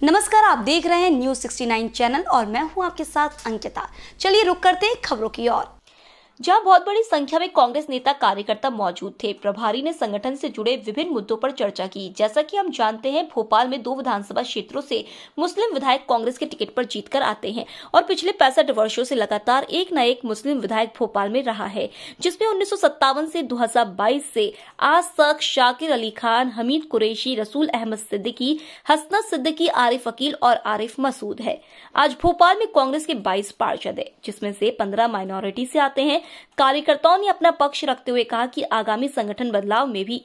नमस्कार, आप देख रहे हैं न्यूज़ 69 चैनल और मैं हूं आपके साथ अंकिता। चलिए रुक करते हैं खबरों की ओर। जहां बहुत बड़ी संख्या में कांग्रेस नेता कार्यकर्ता मौजूद थे, प्रभारी ने संगठन से जुड़े विभिन्न मुद्दों पर चर्चा की। जैसा कि हम जानते हैं, भोपाल में 2 विधानसभा क्षेत्रों से मुस्लिम विधायक कांग्रेस के टिकट पर जीतकर आते हैं और पिछले 65 वर्षों से लगातार एक न एक मुस्लिम विधायक भोपाल में रहा है, जिसमें 1957 से 2022 से आज तक शाकिर अली खान, हमीद कुरैशी, रसूल अहमद सिद्दीकी, हसनत सिद्दीकी, आरिफ अकील और आरिफ मसूद है। आज भोपाल में कांग्रेस के 22 पार्षद है, जिसमें से 15 माइनॉरिटी से आते हैं। कार्यकर्ताओं ने अपना पक्ष रखते हुए कहा कि आगामी संगठन बदलाव में भी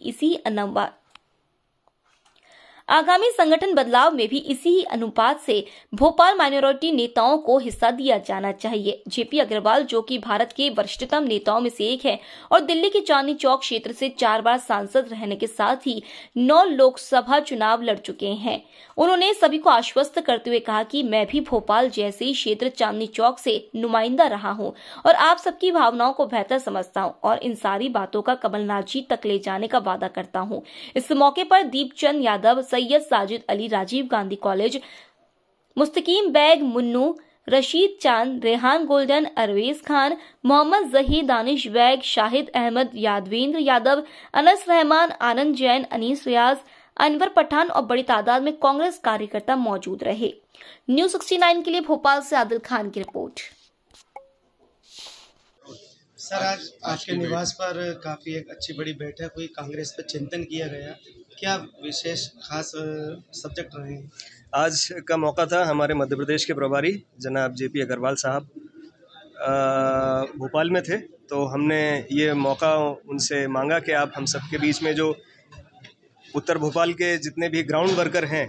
इसी अनुपात से भोपाल माइनॉरिटी नेताओं को हिस्सा दिया जाना चाहिए। जेपी अग्रवाल, जो कि भारत के वरिष्ठतम नेताओं में से एक है और दिल्ली के चांदनी चौक क्षेत्र से 4 बार सांसद रहने के साथ ही 9 लोकसभा चुनाव लड़ चुके हैं, उन्होंने सभी को आश्वस्त करते हुए कहा कि मैं भी भोपाल जैसे ही क्षेत्र चांदनी चौक से नुमाइंदा रहा हूं और आप सबकी भावनाओं को बेहतर समझता हूं और इन सारी बातों का कमलनाथ जी तक ले जाने का वादा करता हूं। इस मौके पर दीपचंद यादव, सैयद साजिद अली, राजीव गांधी कॉलेज, मुस्तकीम बैग, मुन्नू, रशीद चांद, रेहान गोल्डन, अरवेज खान, मोहम्मद जहीर, दानिश बैग, शाहिद अहमद, यादवेंद्र यादव, अनस रहमान, आनंद जैन, अनीस रियाज, अनवर पठान और बड़ी तादाद में कांग्रेस कार्यकर्ता मौजूद रहे। न्यूज़ 69 के लिए भोपाल से आदिल खान की रिपोर्ट। सर, आज आपके निवास पर काफ़ी एक अच्छी बड़ी बैठक हुई, कांग्रेस पर चिंतन किया गया, क्या विशेष खास सब्जेक्ट रहे हैं? आज का मौका था हमारे मध्य प्रदेश के प्रभारी जनाब जेपी अग्रवाल साहब भोपाल में थे, तो हमने ये मौका उनसे मांगा कि आप हम सबके बीच में जो उत्तर भोपाल के जितने भी ग्राउंड वर्कर हैं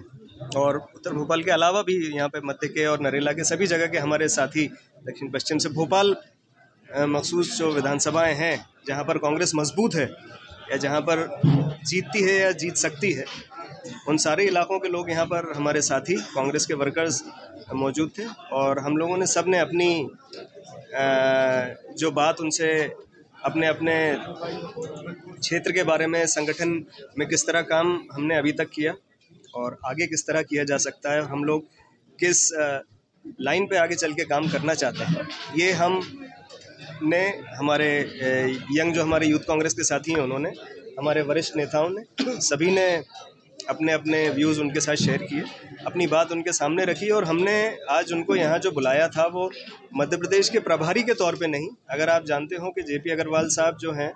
और उत्तर भोपाल के अलावा भी यहाँ पे मध्य के और नरेला के सभी जगह के हमारे साथी दक्षिण पश्चिम से भोपाल मखसूस जो विधानसभाएं हैं जहाँ पर कांग्रेस मजबूत है या जहाँ पर जीतती है या जीत सकती है, उन सारे इलाकों के लोग यहाँ पर हमारे साथी कांग्रेस के वर्कर्स मौजूद थे और हम लोगों ने सब ने अपनी जो बात उनसे अपने अपने क्षेत्र के बारे में, संगठन में किस तरह काम हमने अभी तक किया और आगे किस तरह किया जा सकता है, हम लोग किस लाइन पे आगे चल के काम करना चाहते हैं, ये हम ने हमारे यंग जो हमारे यूथ कांग्रेस के साथी हैं, उन्होंने, हमारे वरिष्ठ नेताओं ने, सभी ने अपने अपने व्यूज़ उनके साथ शेयर किए, अपनी बात उनके सामने रखी और हमने आज उनको यहाँ जो बुलाया था वो मध्य प्रदेश के प्रभारी के तौर पे नहीं। अगर आप जानते हो कि जेपी अग्रवाल साहब जो हैं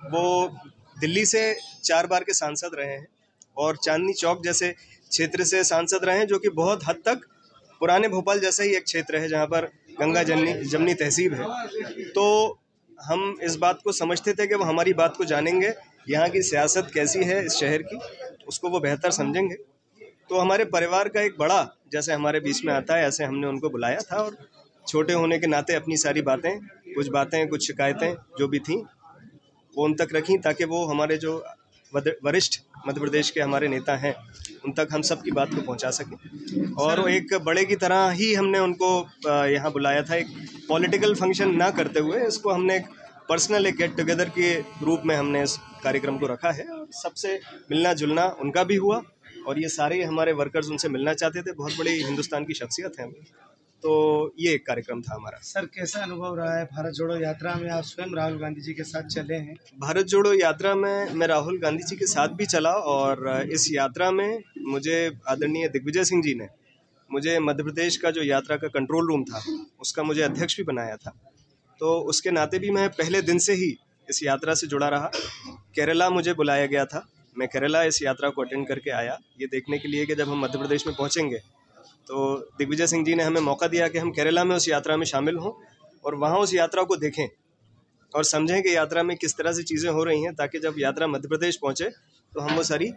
वो दिल्ली से 4 बार के सांसद रहे हैं और चांदनी चौक जैसे क्षेत्र से सांसद रहे हैं, जो कि बहुत हद तक पुराने भोपाल जैसा ही एक क्षेत्र है जहाँ पर गंगा जमनी तहसीब है। तो हम इस बात को समझते थे कि वो हमारी बात को जानेंगे, यहाँ की सियासत कैसी है इस शहर की, उसको वो बेहतर समझेंगे। तो हमारे परिवार का एक बड़ा जैसे हमारे बीच में आता है, ऐसे हमने उनको बुलाया था और छोटे होने के नाते अपनी सारी बातें, कुछ शिकायतें जो भी थीं वो उन तक रखी, ताकि वो हमारे जो वरिष्ठ मध्य प्रदेश के हमारे नेता हैं उन तक हम सब की बात को पहुंचा सकें। और एक बड़े की तरह ही हमने उनको यहाँ बुलाया था, एक पॉलिटिकल फंक्शन ना करते हुए इसको हमने एक पर्सनल एक गेट टुगेदर के रूप में हमने इस कार्यक्रम को रखा है। सबसे मिलना जुलना उनका भी हुआ और ये सारे हमारे वर्कर्स उनसे मिलना चाहते थे, बहुत बड़ी हिंदुस्तान की शख्सियत है, तो ये एक कार्यक्रम था हमारा। सर, कैसा अनुभव रहा है भारत जोड़ो यात्रा में? आप स्वयं राहुल गांधी जी के साथ चले हैं। भारत जोड़ो यात्रा में मैं राहुल गांधी जी के साथ भी चला और इस यात्रा में मुझे आदरणीय दिग्विजय सिंह जी ने मुझे मध्य प्रदेश का जो यात्रा का कंट्रोल रूम था उसका मुझे अध्यक्ष भी बनाया था, तो उसके नाते भी मैं पहले दिन से ही इस यात्रा से जुड़ा रहा। केरला मुझे बुलाया गया था, मैं केरला इस यात्रा को अटेंड करके आया, ये देखने के लिए कि जब हम मध्य प्रदेश में पहुँचेंगे तो दिग्विजय सिंह जी ने हमें मौका दिया कि हम केरला में उस यात्रा में शामिल हों और वहाँ उस यात्रा को देखें और समझें कि यात्रा में किस तरह से चीज़ें हो रही हैं, ताकि जब यात्रा मध्य प्रदेश पहुँचे तो हम वो सारी।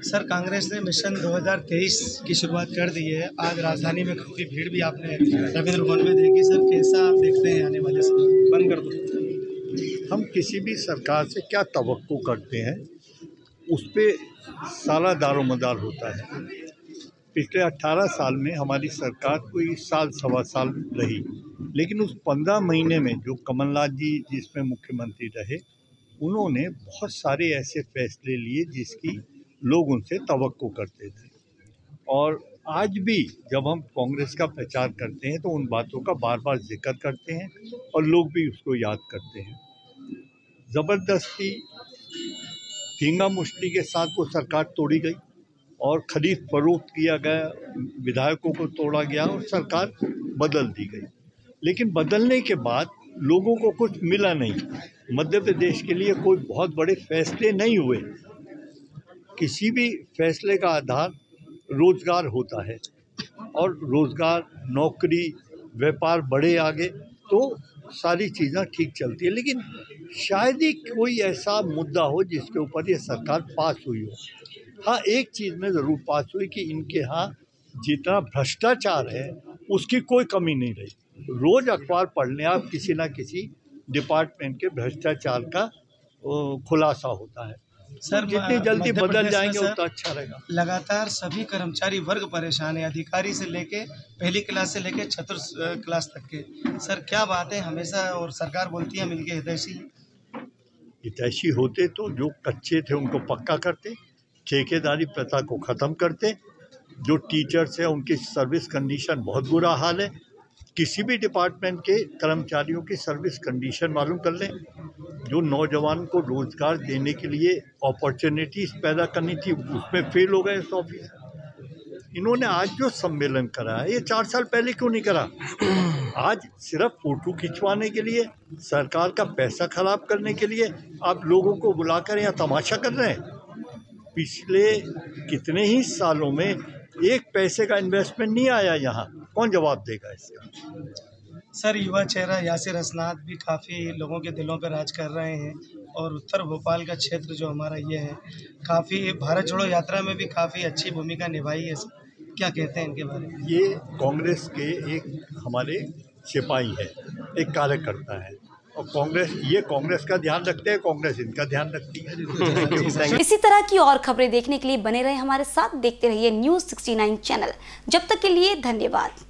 सर, कांग्रेस ने मिशन 2023 की शुरुआत कर दी है, आज राजधानी में काफ़ी भीड़ भी आपने रविंद्र भवन में देखी, सर कैसा आप देखते हैं आने वाले समय? बंद कर दो। हम किसी भी सरकार से क्या तवक्को करते हैं उस पर सारा दारोमदार होता है। पिछले 18 साल में हमारी सरकार कोई साल सवा साल रही, लेकिन उस 15 महीने में जो कमलनाथ जी जिसमें मुख्यमंत्री रहे, उन्होंने बहुत सारे ऐसे फैसले लिए जिसकी लोग उनसे तवक्को करते थे। और आज भी जब हम कांग्रेस का प्रचार करते हैं तो उन बातों का बार बार जिक्र करते हैं और लोग भी उसको याद करते हैं। ज़बरदस्ती धींगा मुष्टि के साथ वो सरकार तोड़ी गई और खरीद फरोख्त किया गया, विधायकों को तोड़ा गया और सरकार बदल दी गई। लेकिन बदलने के बाद लोगों को कुछ मिला नहीं। मध्य प्रदेश के लिए कोई बहुत बड़े फैसले नहीं हुए। किसी भी फैसले का आधार रोजगार होता है और रोजगार, नौकरी, व्यापार बढ़े आगे तो सारी चीज़ें ठीक चलती है। लेकिन शायद ही कोई ऐसा मुद्दा हो जिसके ऊपर ये सरकार पास हुई हो। हाँ, एक चीज़ में ज़रूर पास हुई कि इनके यहाँ जितना भ्रष्टाचार है उसकी कोई कमी नहीं रही। रोज़ अखबार पढ़ने आप किसी ना किसी डिपार्टमेंट के भ्रष्टाचार का खुलासा होता है। सर, जितनी जल्दी मध्य बदल प्रदेश में जाएंगे सर, उतना अच्छा रहेगा। लगातार सभी कर्मचारी वर्ग परेशान है, अधिकारी से लेके पहली क्लास से लेके चतुर्थ क्लास तक के। सर, क्या बात है, हमेशा और सरकार बोलती है हम इनके हितैषी हैं। हितैषी होते तो जो कच्चे थे उनको पक्का करते, ठेकेदारी प्रथा को ख़त्म करते। जो टीचर्स हैं उनकी सर्विस कंडीशन बहुत बुरा हाल है। किसी भी डिपार्टमेंट के कर्मचारियों की सर्विस कंडीशन मालूम कर लें। जो नौजवान को रोज़गार देने के लिए अपॉर्चुनिटीज़ पैदा करनी थी उसमें फेल हो गए इस ऑफिस। इन्होंने आज जो सम्मेलन करा है ये 4 साल पहले क्यों नहीं करा? आज सिर्फ फोटो खिंचवाने के लिए, सरकार का पैसा खराब करने के लिए आप लोगों को बुलाकर यहाँ तमाशा कर रहे हैं। पिछले कितने ही सालों में एक पैसे का इन्वेस्टमेंट नहीं आया यहाँ। कौन जवाब देगा इसका? सर, युवा चेहरा यासिर हसनात भी काफ़ी लोगों के दिलों पर राज कर रहे हैं और उत्तर भोपाल का क्षेत्र जो हमारा ये है, काफ़ी भारत जोड़ो यात्रा में भी काफ़ी अच्छी भूमिका निभाई है। क्या कहते हैं इनके बारे में? ये कांग्रेस के एक हमारे सिपाही है, एक कार्यकर्ता है और कांग्रेस का ध्यान रखते हैं, कांग्रेस इनका ध्यान रखती है। इसी तरह की और खबरें देखने के लिए बने रहे हमारे साथ, देखते रहिए News 69 चैनल। जब तक के लिए धन्यवाद।